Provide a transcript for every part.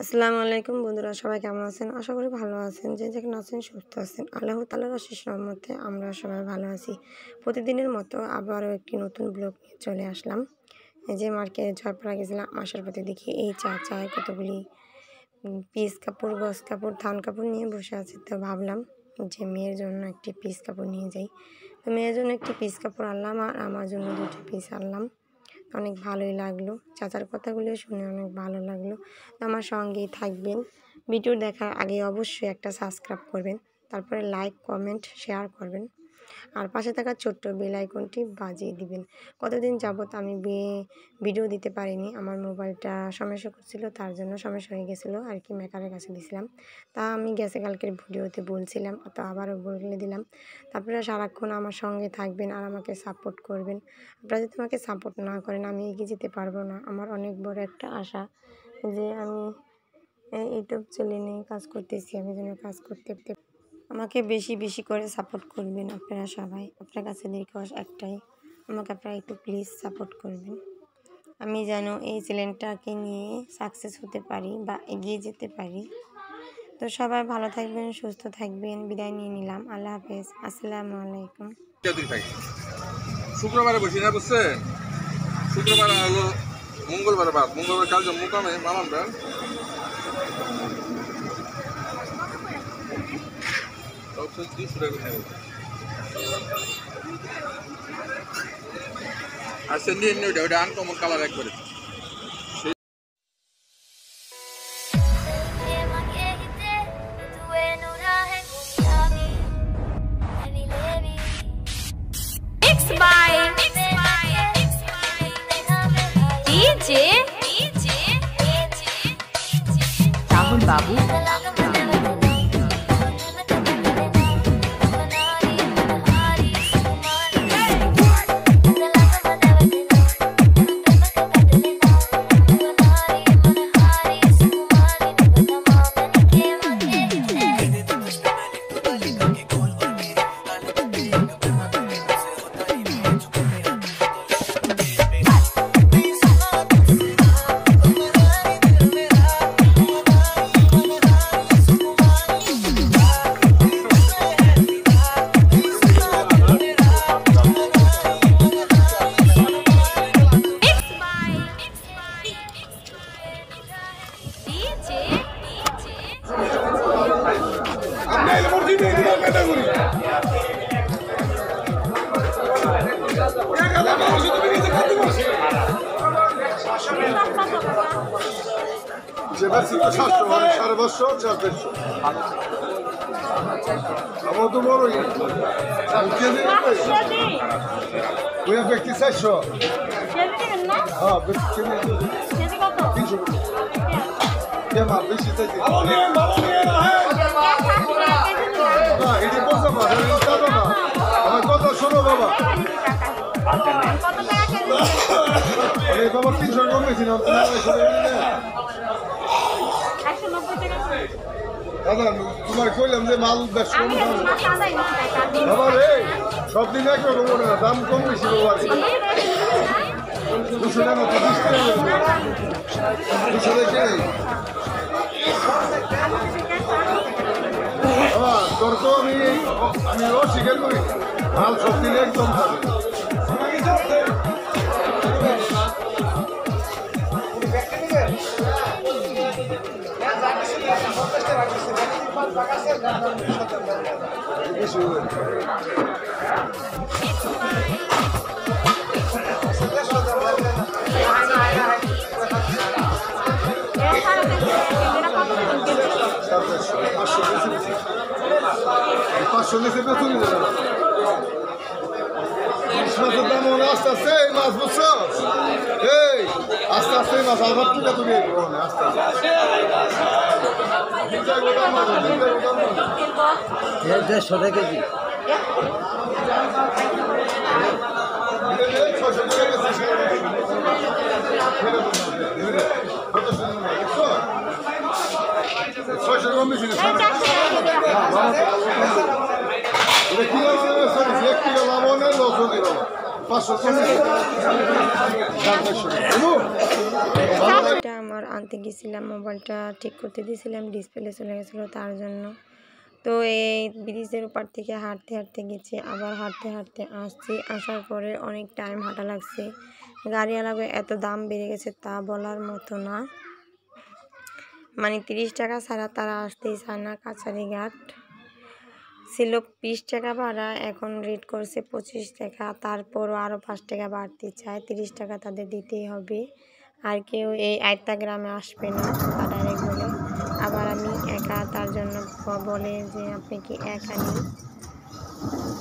আসসালামু আলাইকুম বন্ধুরা, সবাই কেমন আছেন? আশা করি ভালো আছেন। যে যেখানে আছেন সুস্থ আছেন। আল্লাহ তাআলার অশেষ রহমতে আমরা সবাই ভালো আছি। প্রতিদিনের মতো আবারও একটি নতুন ব্লগ নিয়ে চলে আসলাম। এই যে মার্কেটে জয়পুরা গেছিলাম, আসার পথে দেখি এই চাচায় কতগুলি পিস কাপড়, গজ কাপড়, থান কাপড় নিয়ে বসে আছে। তো ভাবলাম যে মেয়ের জন্য একটি পিস কাপড় নিয়ে যাই। তো মেয়ের জন্য একটি পিস কাপড় আনলাম আর আমার জন্য দুটি পিস আনলাম। অনেক ভালোই লাগলো, চাচার কথাগুলো শুনে অনেক ভালো লাগলো। আমার সঙ্গেই থাকবেন। ভিডিও দেখার আগে অবশ্যই একটা সাবস্ক্রাইব করবেন, তারপরে লাইক, কমেন্ট, শেয়ার করবেন আর পাশে থাকা ছোট্ট বেল আইকনটি বাজিয়ে দিবেন। কতদিন যাবত আমি ভিডিও দিতে পারিনি, আমার মোবাইলটা সমস্যা করছিল, তার জন্য সমস্যা হয়ে গেছিলো আর কি। মেকারের কাছে দিয়েছিলাম, তা আমি গেছে কালকের ভিডিওতে বলছিলাম, তো আবারও বলে দিলাম। তারপরে সারাক্ষণ আমার সঙ্গে থাকবেন আর আমাকে সাপোর্ট করবেন। আপনারা যদি আমাকে সাপোর্ট না করেন আমি এগিয়ে যেতে পারবো না। আমার অনেক বড় একটা আশা যে আমি ইউটিউব চ্যানেলে কাজ করতেছি, আমি যেন কাজ করতে আমাকে বেশি বেশি করে সাপোর্ট করবেন আপনারা সবাই। আপনার কাছে রিকোয়েস্ট একটাই, আমাকে আপনারা একটু প্লিজ সাপোর্ট করবেন। আমি যেন এই চ্যানেলটাকে নিয়ে সাকসেস হতে পারি বা এগিয়ে যেতে পারি। তো সবাই ভালো থাকবেন, সুস্থ থাকবেন। বিদায় নিয়ে নিলাম, আল্লাহ হাফেজ, আসসালামু আলাইকুম। শুক্রবারে বসি না, বুঝছেন? শুক্রবার হলো মঙ্গলবার বাদ, মঙ্গলবার কাল মুকামে মামাম দেন। আর সেন্ডি ওটা আনকমন কালার একবারে। রাহুল বাবু সাড়ে 500 400 আমার তো বড় ওই ব্যক্তি 400 হ্যাঁ বেশি আমার কথা শোনো বাবা, বাবা 300 কম গেছিলাম। দাদা তোমার কইলাম যে মাল বেশ কম বাবা রে, সব দিন একরকম না, দাম কম বেশি বাবা। 200 টাকা তো 20 টাকা 200 টাকা বাবা। তোর তো আমি অস্বীকার করি, মাল সব দিন একদম থাকে। পাঁচশো নিচে চলে যাবে না। মাছের দাম মনে আস্তে আস্তে মাছ, বুঝছো? এই আস্তে আস্তে মাছ আবার তুলে তুলে আস্তে আস্তে 150 টাকা কেজি। 600 কম বেশি না। কিলো লাভনের লস হয়ে গেল 500 এটা আমার আনতে গেছিলাম, মোবাইলটা ঠিক করতে দিয়েছিলাম, ডিসপ্লে চলে গেছিলো তার জন্য। তো এই ব্রিজের ওপার থেকে হাঁটতে হাঁটতে গেছি, আবার হাঁটতে হাঁটতে আসছি। আসার পরে অনেক টাইম হাঁটা লাগছে। গাড়িওয়ালা এত দাম বেড়ে গেছে তা বলার মতো না, মানে 30 টাকা ছাড়া তারা আসতেই চায় না। কাছারিঘাট ছিল 20 টাকা ভাড়া, এখন রেট করছে 25 টাকা। তারপরও আরও 5 টাকা বাড়তে চায়, 30 টাকা তাদের দিতেই হবে। আর কেউ এই আয়তা গ্রামে আসবে না, তা ডাইরেক্ট বলে। আবার আমি একা, তার জন্য বলে যে আপনি কি একা নেই?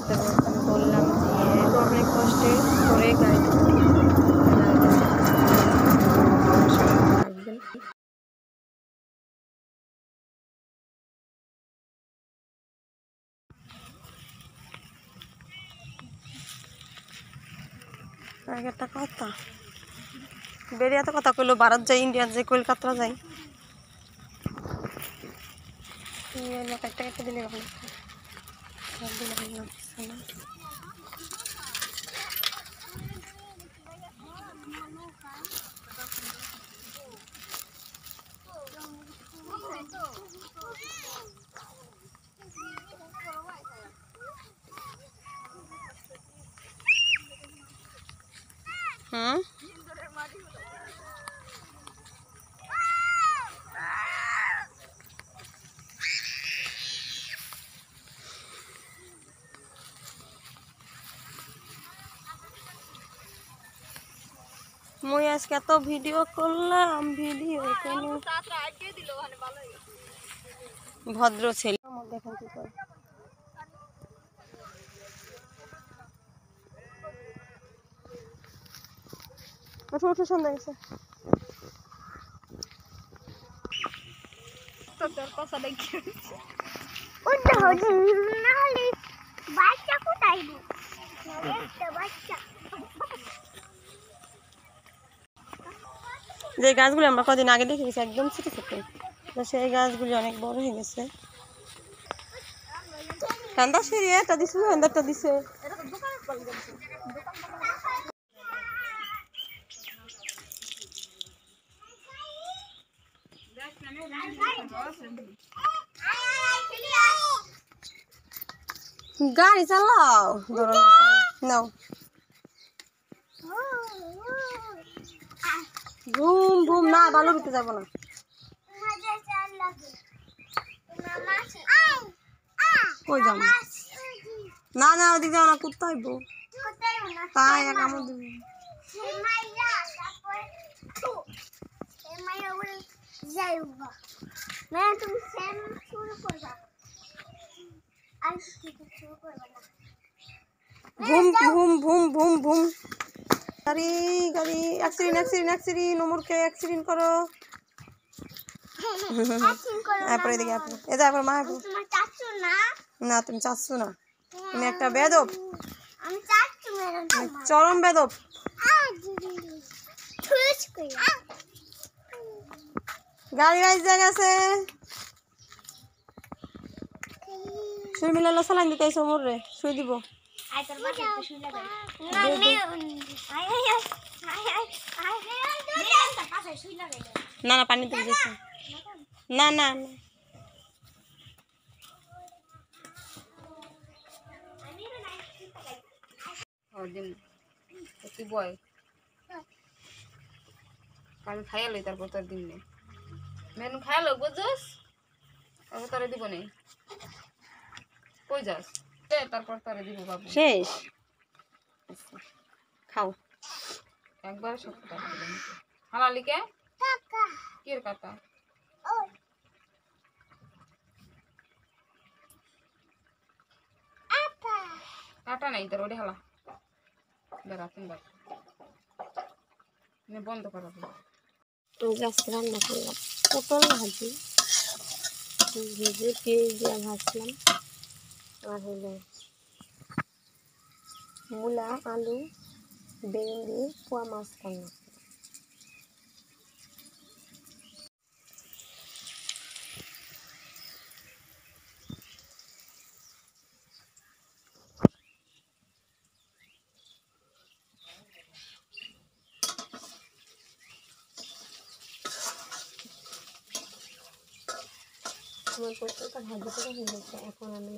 তো আমি বললাম যে এত অনেক কষ্টে করে গাড়িতে থাকবেন। একটা কথা বেরিয়ে এত কথা কইলো, ভারত যাই, ইন্ডিয়া যাই, কলকাতা যাই, একটা একটা দিলে ভালো। হুম, মুই আজকে এত ভিডিও করলাম, ভিডিও ভদ্র ছেলে দেখেন কি করে। ওঠো ওঠো, সন্ধ্যা গেছে। যে গাছগুলো আমরা কদিন আগে দেখে গেছি একদম ছোট ছোট, তো সেই গাছগুলি অনেক বড় হয়ে গেছে। ঠান্ডা সিঁড়ি এটা দিছে, ঠান্ডাটা দিছে। গাড়ি চালাও, ধরো নাও। ঘুম ঘুম না, ভালো দিতে যাবো না। কই যাবো না, না ওদিকে যাও না, কুত্তা হইব তাই কামড় দিবি। ভুম ভুম ভুম ভুম ভুম। গাড়ি গাড়ি, অ্যাক্সিডেন্ট অ্যাক্সিডেন্ট অ্যাক্সিডেন্ট, ওমরকে অ্যাক্সিডেন্ট করো। তারপরে এদিকে এ যা, মা না, তুমি চাচ্ছ না, তুমি একটা বেদব, চরম বেদব। গাড়ি বাইজে গেছে, শুই মিলালো সালাইন দিতে আইসো মোরে, শুই দিব। না না, পানি দিয়ে গেছে, না না না। তুই বয় কাল খাইয়ালো, তারপর তোর দিন নেই মেনু খাইয়ালো, বুঝছিস? তারপর তোরে দিব নেই, কই যাস? তারপর তোরে দিব বাবু। শেষ, খাও। একবার সব টাকা দিলাম হালালিকে কি এর কাটা কাটা নাই তোর, ওটা হালা বেড়া তুমি বন্ধ করাবো। আজকে রান্না করলাম পটল ভাজি, ভেজে পেঁয়াজ দিয়ে ভাজলাম, আর হলো মূলা, আলু, বেগুন দিয়ে পোয়া মাছ রান্না। আমার প্রত্যেকটা ভাজি করা হয়ে গেছে, এখন আমি